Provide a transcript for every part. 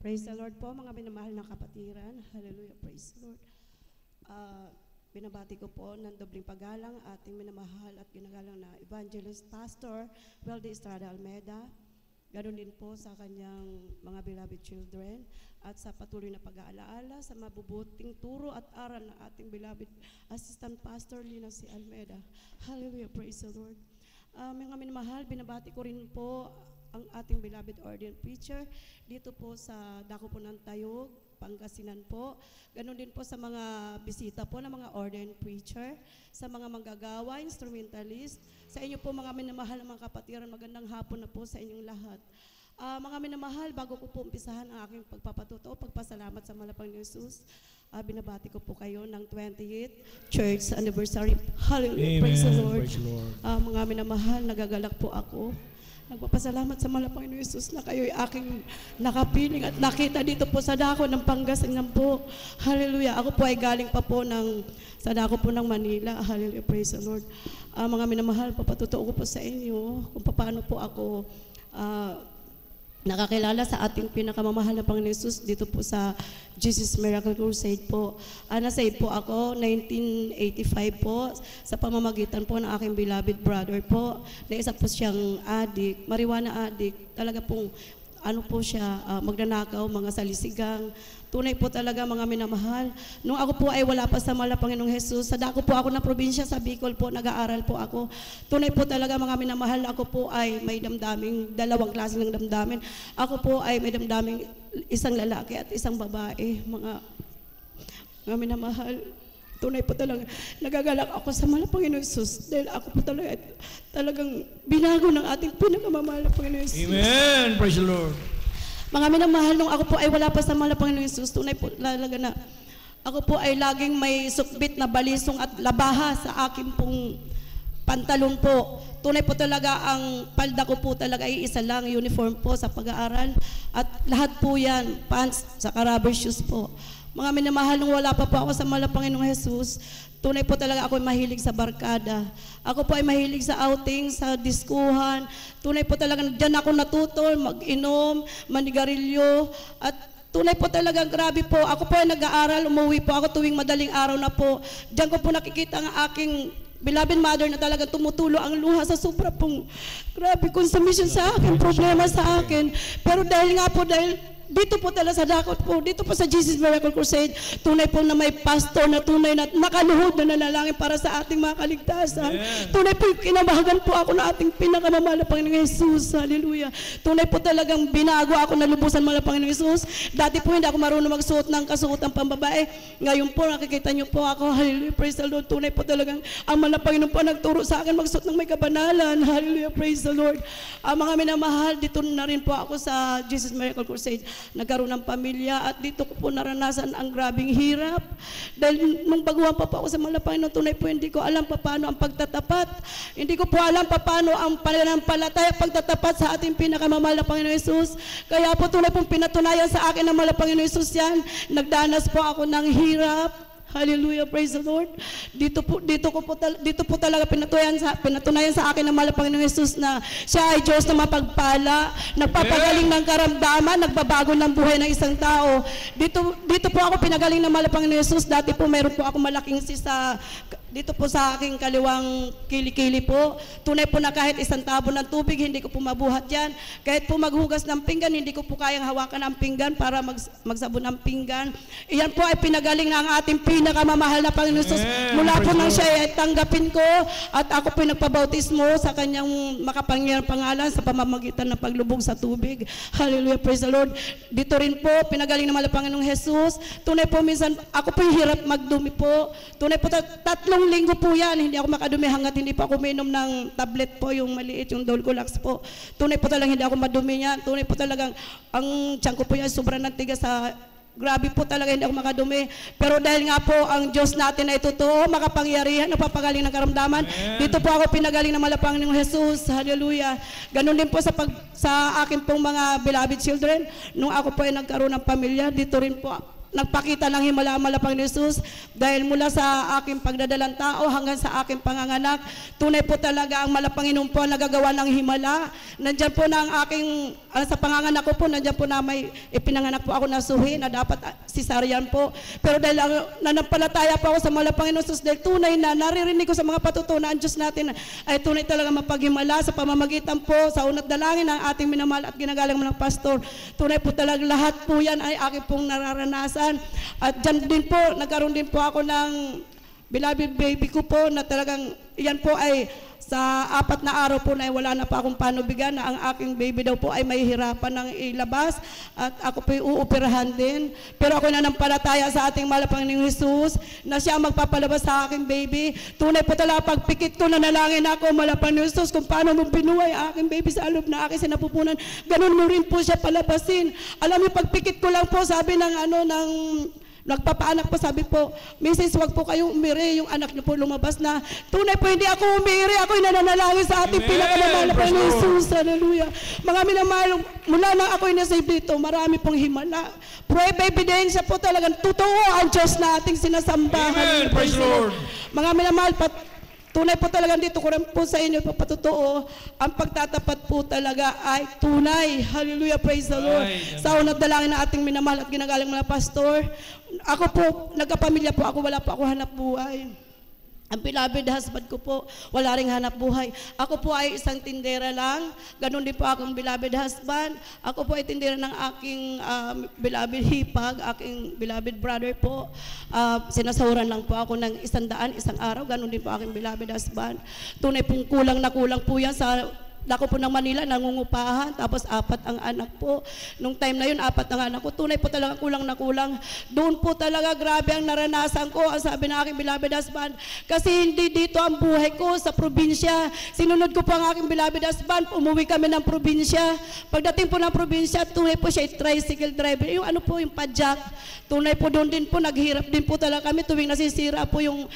Praise the Lord po, mga minamahal na kapatiran. Hallelujah, praise the Lord. Binabati ko po ng dobling paggalang ating minamahal at ginagalang na Evangelist Pastor Weldy Estrada Almeida. Ganon din po sa kanyang mga beloved children at sa patuloy na pag-aalaala sa mabubuting turo at aral ng ating beloved Assistant Pastor Lina C. Almeida. Hallelujah, praise the Lord. Mga minamahal, binabati ko rin po ang ating beloved ordained preacher dito po sa Dako po ng Tayog, Pangasinan po. Ganon din po sa mga bisita po ng mga ordained preacher, sa mga manggagawa, instrumentalist, sa inyo po mga minamahal na mga kapatiran, magandang hapon na po sa inyong lahat. Mga minamahal, bago ko po umpisahan ang aking pagpapatuto, pagpasalamat sa malapang ni Jesus, binabati ko po kayo ng 28th Church Anniversary. Hallelujah, Amen. praise the Lord. Praise the Lord. Mga minamahal, nagagalak po ako. Nagpapasalamat sa malapang ni Jesus na kayo'y aking nakapiling at nakita dito po sa Dako ng Pangasinan po. Hallelujah. Ako po ay galing pa po sa Dako po ng Manila. Hallelujah. Praise the Lord. Mga minamahal, papatutuo ko po sa inyo kung paano po ako nakakilala sa ating pinakamamahal na Panginoon Jesus dito po sa Jesus Miracle Crusade po. Nasave po ako 1985 po sa pamamagitan po ng aking beloved brother po na isa po siyang addict, marijuana addict. Talaga pong ano po siya, magnanakaw, mga salisigang. Tunay po talaga mga minamahal. Nung ako po ay wala pa sa mala Panginoong Jesus, sa Dako po ako na probinsya, sa Bicol po, nag-aaral po ako. Tunay po talaga mga minamahal, ako po ay may damdaming, dalawang klase ng damdamin. Ako po ay may damdaming isang lalaki at isang babae. Mga minamahal, tunay po talaga, nagagalak ako sa mala Panginoong Jesus dahil ako po talagang binago ng ating pinakamamahal na Panginoong Jesus. Amen. Praise the Lord. Mga minamahal, nung ako po ay wala pa sa mahal na Panginoong Jesus, tunay po talaga na ako po ay laging may sukbit na balisong at labaha sa aking pong pantalon po. Tunay po talaga ang palda ko po talaga ay isa lang, uniform po sa pag-aaral. At lahat po yan, pants, sa rubber shoes po. Mga minamahal, nung wala pa po ako sa mahal na Panginoong Jesus, tunay po talaga ako ay mahilig sa barkada. Ako po ay mahilig sa outing, sa diskuhan. Tunay po talaga, dyan ako natutol, mag-inom, manigarilyo. At tunay po talaga, grabe po. Ako po ay nag-aaral, umuwi po ako tuwing madaling araw na po. Dyan ko po nakikita ang aking beloved mother na talagang tumutulo ang luha sa sobra pong grabe consumption sa akin, problema sa akin. Pero dahil dito po talaga sa Dakot po, dito po sa Jesus Miracle Crusade, tunay po na may pastor na tunay na nakaluhod na nanalangin para sa ating mga kaligtasan. Yeah. Tunay po kinabahagan po ako na ating pinakamamahal na Panginoong Jesus. Hallelujah. Tunay po talagang binago ako na lubusan mahal na Panginoong Jesus. Dati po hindi ako marunong magsuot ng kasuotang pambabae. Ngayon po nakikita niyo po ako. Hallelujah. Praise the Lord. Tunay po talagang ang mahal na Panginoon po nagturo sa akin magsuot ng may kabanalan. Hallelujah. Praise the Lord. Mga minamahal, dito na rin po ako sa Jesus Miracle Crusade. Nagkaroon ng pamilya at dito ko po naranasan ang grabing hirap. Dahil nung baguhan pa po ako sa Malapanginoon, tunay po hindi ko alam paano ang pagtatapat. Hindi ko po alam paano ang pananampalataya, pagtatapat sa ating pinakamamahal na Panginoon Jesus. Kaya po tunay pong pinatunayan sa akin ng mahal na Panginoon Jesus yan. Nagdanas po ako ng hirap. Hallelujah, praise the Lord. Dito po talaga pinatunayan sa akin ng mahal na Panginoong Jesus na siya ay Diyos na mapagpala, nagpapagaling ng karamdaman, nagbabago ng buhay ng isang tao. Dito po ako pinagaling ng mahal na Panginoong Jesus. Dati po meron po ako malaking dito po sa aking kaliwang kilikili po. Tunay po na kahit isang tabo ng tubig, hindi ko po mabuhat yan. Kahit po maghugas ng pinggan, hindi ko po kayang hawakan ang pinggan para magsabon ng pinggan. Iyan po ay pinagaling ng ating pinakamamahal na Panginoon Jesus. Mula po nang siya ay tanggapin ko at ako po nagpabautismo sa kanyang makapangyarang pangalan sa pamamagitan ng paglubog sa tubig. Hallelujah, praise the Lord. Dito rin po, pinagaling ng mahal na Panginoong Jesus. Tunay po minsan, ako po hirap magdumi po. Tunay po, 3 linggo po yan, hindi ako makadumi hanggat hindi pa ako uminom ng tablet po, yung maliit, yung Dolcolax po. Tunay po talagang hindi ako madumi yan. Tunay po talagang, ang tiyan ko po yan, sobrang nantigas sa grabe po talaga, hindi ako makadumi. Pero dahil nga po, ang Diyos natin ay totoo, makapangyarihan, napapagaling ng karamdaman. Dito po ako pinagaling ng malapang ng Jesus. Hallelujah. Ganun din po sa akin pong mga beloved children. Nung ako po ay nagkaroon ng pamilya, dito rin po nagpakita ng himala ang Panginoon Jesus, dahil mula sa aking pagdadalang tao hanggang sa aking panganganak, tunay po talaga ang Panginoon po ang nagagawa ng himala. Nandyan po na ang aking, sa panganganak ko po, nandyan po na may ipinanganak po ako na suhi na dapat cesarean po. Pero dahil nanampalataya po ako sa Panginoon Jesus, dahil tunay na naririnig ko sa mga patutunan Diyos natin ay tunay talaga mapaghimala sa pamamagitan po sa unat dalangin ng ating minamahal at ginagalang mga pastor. Tunay po talaga lahat po yan ay aking pong nararanasan. At dyan din po, nagkaroon din po ako ng beloved baby ko po na talagang yan po ay sa 4 na araw po na wala na pa akong panubigan na ang aking baby daw po ay may hirapan ng ilabas at ako po uupirahan din. Pero ako nanampalataya sa ating mahal na Panginoong Jesus na siya ang magpapalabas sa aking baby. Tunay po talaga pagpikit ko na nalangin ako, mahal na Panginoong Jesus, kung paano mo binuhay ang aking baby sa loob na aking sinapupunan, ganun mo rin po siya palabasin. Alam niyo, pagpikit ko lang po, sabi ng nagpapaanak po, sabi po, Mrs. wag po kayong umiri, yung anak niyo po lumabas na. Tunay po, hindi ako umiri, ako'y nananalangin sa ating pinakamamahal na Panginoon Jesus. Hallelujah. Mga minamahal, mula na ako'y nasave dito, marami pong himala. Prueba, ebidensya po talagang totoo ang Diyos na ating sinasamba. Amen. Praise the Lord. Mga minamahal, tunay po talaga dito ko rin po sa inyo papatotoo, ang pagtatapat po talaga ay tunay. Hallelujah, praise the Lord. Sa unat dalangin na ating minamahal at ginagalang mga pastor, ako po, nagkapamilya po ako, wala po ako hanap buhay. Ang beloved husband ko po, wala ring hanap buhay. Ako po ay isang tindera lang. Ganon din po akong beloved husband. Ako po ay tindera ng aking beloved hipag, aking beloved brother po. Sinasahuran lang po ako ng 100 isang araw. Ganon din po aking beloved husband. Tunay pong kulang na kulang po yan sa Dako po ng Manila, nangungupahan, tapos 4 ang anak po. Nung time na yun, 4 ang anak ko. Tunay po talaga kulang na kulang. Doon po talaga grabe ang naranasan ko, ang sabi ng aking beloved husband. Kasi hindi dito ang buhay ko sa probinsya. Sinunod ko po ang aking beloved husband, umuwi kami ng probinsya. Pagdating po ng probinsya, tunay po siya tricycle driver. Yung ano po, yung padjak. Tunay po doon din po, naghirap din po talaga kami tuwing nasisira po yung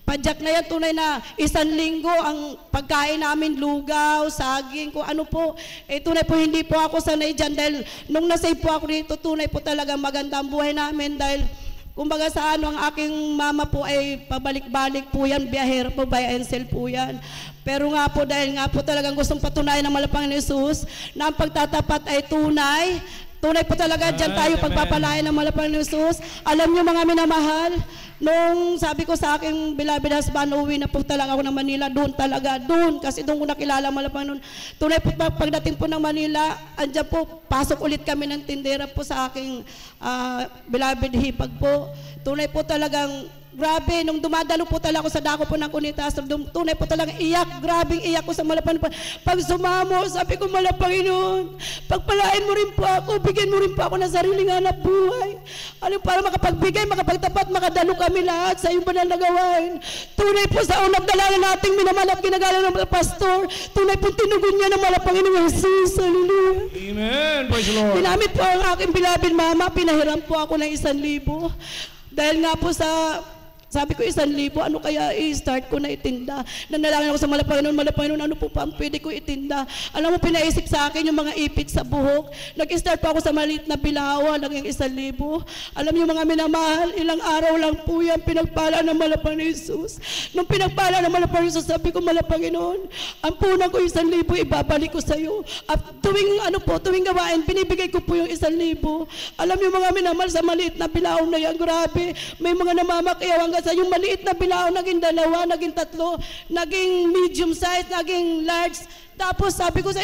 padjak na yan. Tunay na 1 linggo ang pagkain namin, lugaw, saging, kung ano po. Tunay po hindi po ako sanay dyan dahil nung nasave po ako dito, tunay po talaga maganda ang buhay namin dahil kumbaga sa ang aking mama po ay pabalik-balik po yan, biyahero po, buy and sell po yan. Pero nga po dahil nga po talagang gustong patunayan ng malapang ni Jesus na ang pagtatapat ay tunay. Tunay po talaga dyan tayo pagpapalain ng malapang ni Jesus. Alam nyo mga minamahal, nung sabi ko sa aking beloved husband, uwi na po talaga ako ng Manila, doon talaga, doon, kasi doon ko nakilala malapang noon. Tunay po pagdating po ng Manila, andyan po, pasok ulit kami ng tindera po sa aking beloved hipag po. Tunay po talagang grabe, nung dumadalo po talaga ako sa dako po ng Kunitas, tunay po talagang iyak, grabing iyak ko sa malapang. Pag sumamo, sabi ko, Panginoon, pagpalain mo rin po ako, bigyan mo rin po ako ng sariling hanap buhay. Ano, para makapagbigay, makapagtapat, makadalo kami lahat sa iyong banal na gawain. Tunay po sa unang dalangin nating minamahal at ginagalang ng mga pastor, tunay po tinugon niya ng Panginoon Jesus. Hallelujah. Amen. Praise the Lord. Ginamit po ang aking beloved mama, pinahiram po ako ng 1,000. Dahil nga po sa sabi ko 1,000, ano kaya i-start ko na itinda? Nanalangin ako sa Panginoon, ano po pa ang pwede ko itinda? Alam mo, pinaisip sa akin yung mga ipit sa buhok. Nag-start pa ako sa maliit na bilawa, naging 1,000. Alam niyo mga minamahal, ilang araw lang po yan, pinagpala ng malapang ni Jesus. Nung pinagpala ng malapang ni Jesus, sabi ko, Panginoon, ang punang ko 1,000, ibabalik ko sa iyo. At tuwing gawain, binibigay ko po yung 1,000. Alam niyo mga minamahal, sa maliit na bilaw na yan, grabe, may mga namamakyaw hanggang sa yung maliit na bilao, naging 2, naging 3, naging medium size, naging large. Tapos sabi ko sa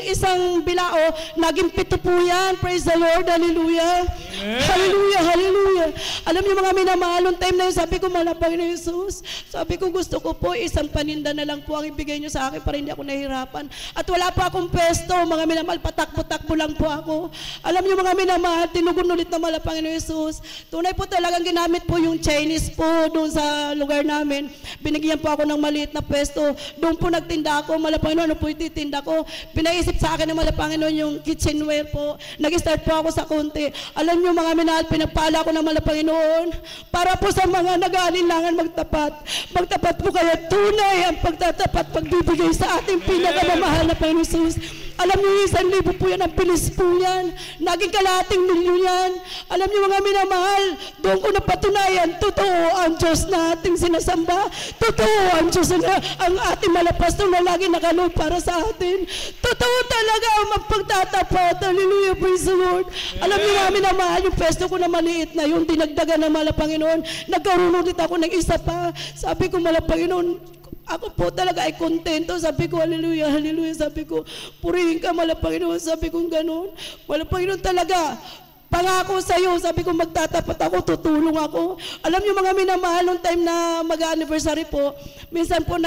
isang bilao, naging 7 po yan. Praise the Lord, hallelujah. Amen. Hallelujah, hallelujah. Alam niyo mga minamahal, nung time na yun, sabi ko, malapang ni Jesus, sabi ko, gusto ko po, isang paninda na lang po ang ibigay niyo sa akin para hindi ako nahihirapan. At wala pa akong pwesto, mga minamahal, patakbo-takbo lang po ako. Alam niyo mga minamahal, tinugon ulit na malapang ni Jesus. Tunay po talagang ginamit po yung Chinese po doon sa lugar namin. Binigyan po ako ng maliit na pwesto. Doon po nagtinda ako, malapang ano po titinda ko. Pinaisip sa akin ng Panginoon yung kitchenware po. Nag-start po ako sa konti. Alam niyo mga minahal, pinagpala ko ng Panginoon para po sa mga nag-aalinlangan magtapat. Magtapat po kaya tunay ang pagtatapat, pagbibigay sa ating pinakamamahal na Panginoon Jesus. Alam niyo, 1,000 po yan, ang bilis po yan. Naging kalahating milyon yan. Alam niyo mga minamahal, doon ko napatunayan, totoo ang Diyos na ating sinasamba. Totoo ang Diyos na ang ating malapastor na lagi nakalood para sa atin. Totoo talaga ang magpagtatapat. Hallelujah, praise the Lord. Alam niyo mga minamahal, yung pwesto ko na maliit na yung dinagdagan ng mala Panginoon, nagkaroon ulit ako ng isa pa. Sabi ko, mala Panginoon, ako po talaga ay kontento. Sabi ko, hallelujah, hallelujah. Sabi ko, purihin ka, mala Panginoon. Sabi ko, ganun. Mala Panginoon talaga, pangako sa iyo. Sabi ko, magtatapat ako, tutulong ako. Alam niyo mga minamahal, nung time na mag-anniversary po, minsan po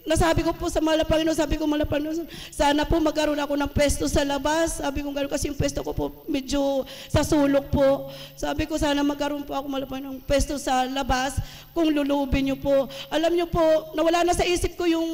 nasabi ko po sa mala Panginoon, sabi ko, mala Panginoon, sana po magkaroon ako ng pwesto sa labas. Sabi ko, gano'n, kasi yung pwesto ko po medyo sa sulok po. Sabi ko, sana magkaroon po ako, mala Panginoon, ng pwesto sa labas kung lulubin niyo po. Alam niyo po, nawala na sa isip ko yung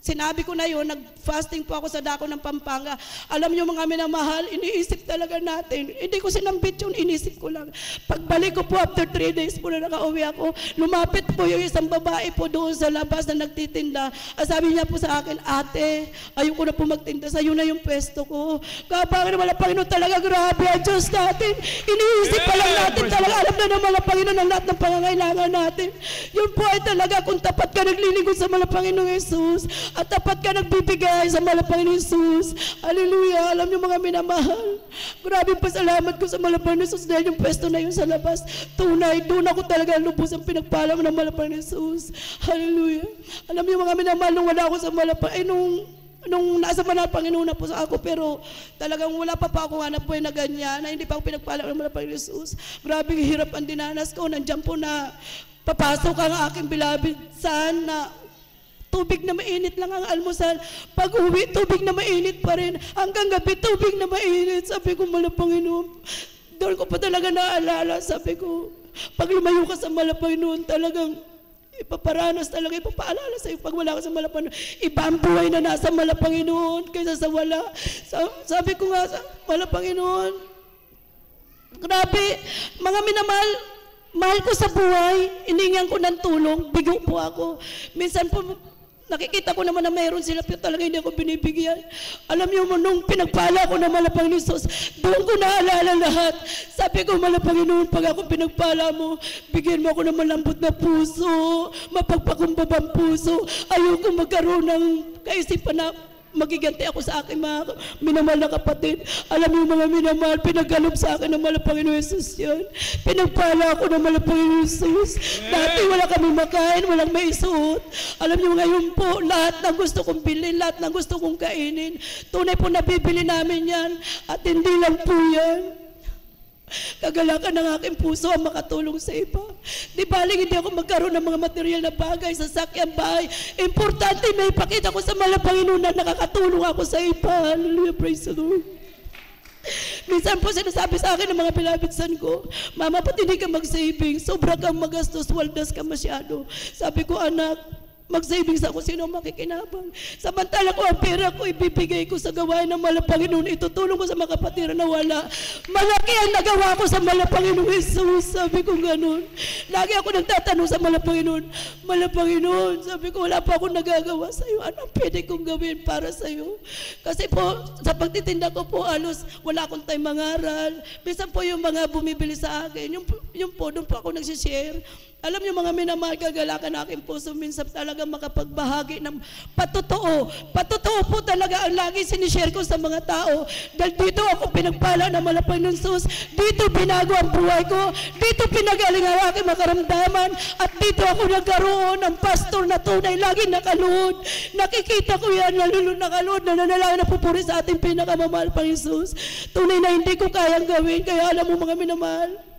sinabi ko na yun, nag-fasting po ako sa dako ng Pampanga. Alam niyo mga minamahal, iniisip talaga natin. Hindi ko sinambit yun, inisip ko lang. Pagbalik ko po, after 3 days po na nakauwi ako, lumapit po yung isang babae po doon sa labas na nagtitinda. Sabi niya po sa akin, ate, ayoko na po magtinda, sa'yo na yung pwesto ko. Kapag wala Panginoon talaga, grabe ang Diyos natin. Iniisip pa lang natin talaga, alam na naman ang Panginoon ang lahat ng pangangailangan natin. Yun po ay talaga, kung tapat ka naglilingkod sa mga Panginoong Jesus, at tapat ka nagbibigay sa mahal na Panginoon Jesus. Hallelujah. Alam niyo mga minamahal, grabe pasalamat ko sa mahal na Panginoon Jesus dahil yung pwesto na yun sa labas, tunay, doon ako talaga lubos ang pinagpala ng mahal na Panginoon Jesus. Hallelujah. Alam niyo mga minamahal, nung wala ako sa mahal na Panginoon, nung nasa mahal na Panginoon na po sa ako, pero talagang wala pa ako hanap po na ganyan, na hindi pa ako pinagpala ng mahal na Panginoon Jesus. Grabe hirap ang dinanas ko. Nandiyan po na papasok ang aking beloved son na tubig na mainit lang ang almusal. Pag uwi, tubig na mainit pa rin. Hanggang gabi, tubig na mainit. Sabi ko, mala Panginoon, doon ko pa talaga naalala. Sabi ko, pag lumayo ka sa mala Panginoon, talagang ipaparanas talaga, ipapaalala sa'yo. Pag wala ka sa mala Panginoon, iba ang buhay na nasa mala Panginoon kaysa sa wala. Sabi ko nga sa mala Panginoon, grabe, mga minamahal, mahal ko sa buhay, iningan ko ng tulong, bigo po ako. Minsan po, nakikita ko naman na mayroon sila, pero talaga hindi ako binibigyan. Alam niyo mo, nung pinagpala ko na malapang Jesus, doon ko naalala lahat. Sabi ko, malapanginoon, pag ako pinagpala mo, bigyan mo ako ng malambot na puso, mapagpakumbabang puso. Ayoko magkaroon ng kaisipan na magiganti ako sa aking mga minamahal na kapatid. Alam niyo mga minamahal, pinagkalob sa akin ng mahal na Panginoon Jesus yun. Pinagpala ako ng mahal na Panginoon Jesus. Dati wala kami makain, walang maisuot. Alam niyo ngayon po, lahat ng gusto kong bilhin, lahat ng gusto kong kainin, tunay po nabibili namin yan. At hindi lang po yan, kagalakan ng aking puso ang makatulong sa iba. Di baling hindi ako magkaroon ng mga material na bagay sa sakyan bahay. Importante may ipakita ko sa mahal na Panginoon na nakakatulong ako sa iba. Hallelujah, praise the Lord. Minsan po sinasabi sa akin ng mga beloved son ko, mama, ba't hindi ka mag-saving? Sobra kang magastos, waldas ka masyado. Sabi ko, anak, mag-savings ako, sino makikinabang. Samantala ko ang pera ko, ibibigay ko sa gawain ng mahal na Panginoon. Itutulong ko sa mga kapatira na wala. Malaki ang nagawa ko sa mahal na Panginoon Jesus. Sabi ko ganun. Lagi ako nagtatanong sa mahal na Panginoon, mahal na Panginoon, sabi ko, wala pa akong nagagawa sa iyo. Anong pwede kong gawin para sa iyo? Kasi po, sa pagtitinda ko po, alos, wala akong time mangaral. Minsan po yung mga bumibili sa akin, yung po, doon po ako nagsishare. Alam niyo mga minamahal, kagalakan aking puso, minsan talaga makapagbahagi ng patotoo. Patotoo po talaga ang lagi sinishare ko sa mga tao. Dahil dito ako pinagpala ng malapang ng sus, dito binago ang buhay ko, dito pinagaling ang aking makaramdaman, at dito ako nagkaroon ng pastor na tunay, lagi nakaluhod. Nakikita ko yan, nalulun nakaluhod, nananalangin na pupuri sa ating pinakamamahal pang Jesus. Tunay na hindi ko kayang gawin, kaya alam mo mga minamahal,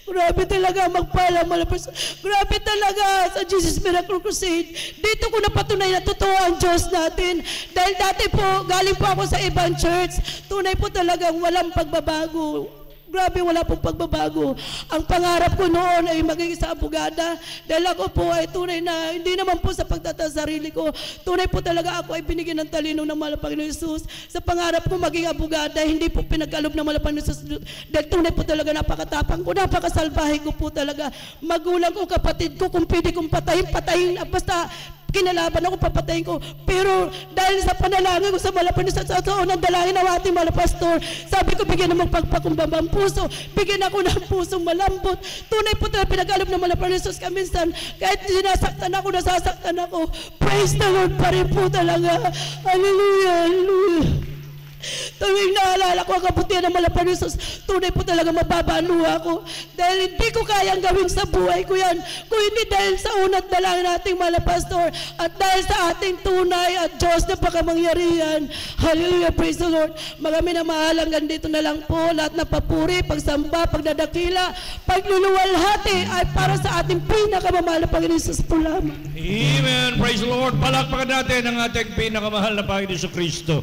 grabe talaga magpala, grabe talaga sa Jesus Miracle Crusade. Dito ko napatunay na totoo ang Diyos natin. Dahil dati po, galing po ako sa ibang church, tunay po talagang walang pagbabago. Grabe, wala pong pagbabago. Ang pangarap ko noon ay maging sa abogada. Dahil ako po ay tunay na, hindi naman po sa pagtatasarili ko. Tunay po talaga ako ay binigyan ng talino ng mahal na Panginoon Jesus. Sa pangarap ko maging abogada, hindi po pinagkalob ng mahal na Panginoon Jesus. Dahil tunay po talaga napakatapang ko, napakasalbahe ko po talaga. Magulang ko, kapatid ko, kung pwede kong patayin, patayin. Basta kinalaban ako, papatayin ko. Pero dahil sa panalangin ko sa malapan sa unang dalangin ng ating mga pastor, sabi ko, bigyan ng magpagpakumbabang puso, bigyan ako ng pusong malambot. Tunay po talaga pinag-alap ng malapan ni Jesus kaminsan, kahit sinasaktan ako, nasasaktan ako, praise the Lord pa rin po talaga. Hallelujah, hallelujah. Tuwing naalala ko ang kabutihan ng malapan ni Jesus, tunay po talaga mababaaluha ako. Dahil hindi ko kayang gawin sa buhay ko yan. Kung hindi dahil sa unat dalangin nating mga pastor at dahil sa ating tunay at Diyos na pakamangyarihan. Hallelujah, praise the Lord. Marami na mahalang ganito na lang po. Lahat na papuri, pagsamba, pagdadakila, pagluluwalhati ay para sa ating pinakamamahal na Panginoon Jesus po lamang. Amen. Praise the Lord. Palakpakan natin ang ating pinakamahal na Panginoon Kristo.